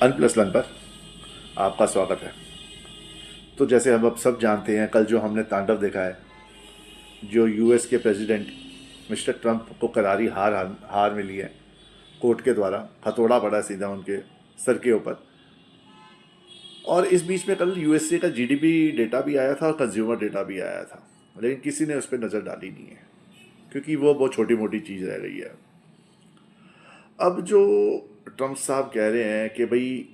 अनप्लस one पर आपका स्वागत है। तो जैसे हम अब सब जानते हैं, कल जो हमने तांडव देखा है, जो यूएस के प्रेसिडेंट मिस्टर ट्रंप को करारी हार हार मिली है कोर्ट के द्वारा, हथौड़ा पड़ा सीधा उनके सर के ऊपर। और इस बीच में कल यूएसए का जीडीपी डेटा भी आया था और कंज्यूमर डेटा भी आया था, लेकिन किसी ने उस पर नज़र डाली नहीं है क्योंकि वो बहुत छोटी मोटी चीज़ रह गई है। अब जो ट्रंप साहब कह रहे हैं कि भाई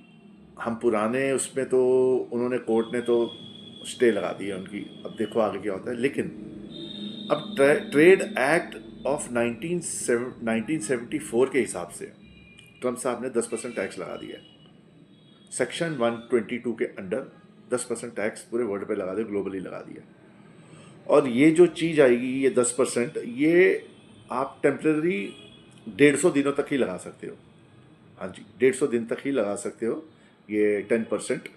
हम पुराने उसमें, तो उन्होंने कोर्ट ने तो स्टे लगा दी है उनकी, अब देखो आगे क्या होता है। लेकिन अब ट्रेड एक्ट ऑफ 1974 के हिसाब से ट्रंप साहब ने 10% टैक्स लगा दिया है। सेक्शन 122 के अंडर 10% टैक्स पूरे वर्ल्ड पे लगा दिया, ग्लोबली लगा दिया। और ये जो चीज़ आएगी, ये 10%, ये आप टेम्प्रेरी 150 दिनों तक ही लगा सकते हो। हाँ जी, 150 दिन तक ही लगा सकते हो ये 10%।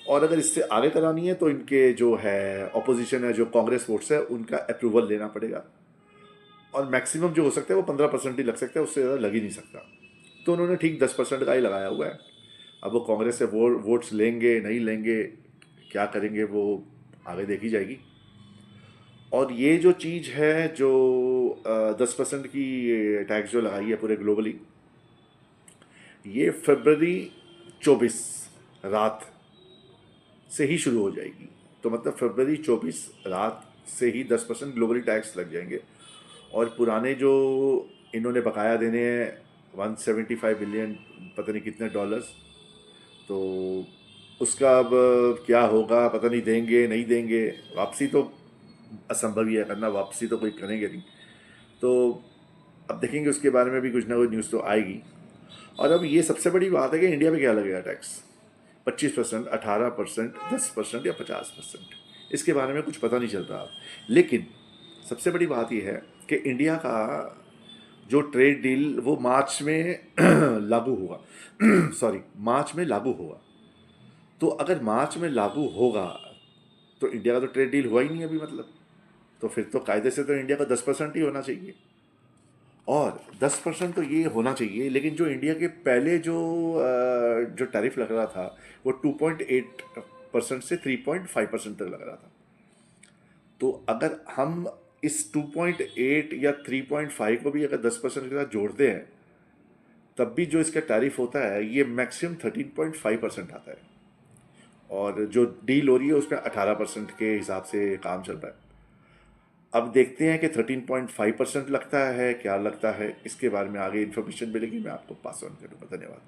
और अगर इससे आगे करानी है तो इनके जो है ऑपोजिशन है, जो कांग्रेस वोट्स है, उनका अप्रूवल लेना पड़ेगा। और मैक्सिमम जो हो सकता है वो 15% ही लग सकता है, उससे ज़्यादा लग ही नहीं सकता। तो उन्होंने ठीक 10% का ही लगाया हुआ है। अब वो कांग्रेस से वोट्स लेंगे नहीं लेंगे, क्या करेंगे, वो आगे देखी जाएगी। और ये जो चीज़ है, जो 10% की टैक्स जो लगाई है पूरे ग्लोबली, ये फरवरी 24 रात से ही शुरू हो जाएगी। तो मतलब फरवरी 24 रात से ही 10% ग्लोबली टैक्स लग जाएंगे। और पुराने जो इन्होंने बकाया देने हैं 175 बिलियन पता नहीं कितने डॉलर्स, तो उसका अब क्या होगा पता नहीं, देंगे नहीं देंगे। वापसी तो असंभव ही है करना, वापसी तो कोई करेंगे नहीं। तो अब देखेंगे, उसके बारे में भी कुछ ना कुछ न्यूज़ तो आएगी। और अब ये सबसे बड़ी बात है कि इंडिया में क्या लगेगा टैक्स, 25%, 18%, 10% या 50%, इसके बारे में कुछ पता नहीं चल रहा। लेकिन सबसे बड़ी बात यह है कि इंडिया का जो ट्रेड डील वो मार्च में लागू होगा सॉरी, मार्च में लागू होगा। तो अगर मार्च में लागू होगा तो इंडिया का तो ट्रेड डील हुआ ही नहीं अभी, मतलब तो फिर तो कायदे से तो इंडिया का 10% ही होना चाहिए। और 10% तो ये होना चाहिए, लेकिन जो इंडिया के पहले जो टैरिफ लग रहा था वो 2.8% से 3.5% तक लग रहा था। तो अगर हम इस 2.8 या 3.5 को भी अगर 10% के साथ जोड़ते हैं, तब भी जो इसका टैरिफ होता है ये मैक्सिमम 13.5% आता है। और जो डील हो रही है उसमें 18% के हिसाब से काम चल रहा है। अब देखते हैं कि 13.5% लगता है क्या लगता है, इसके बारे में आगे इन्फॉर्मेशन मिलेगी, मैं आपको पास ऑन करूँगा। धन्यवाद।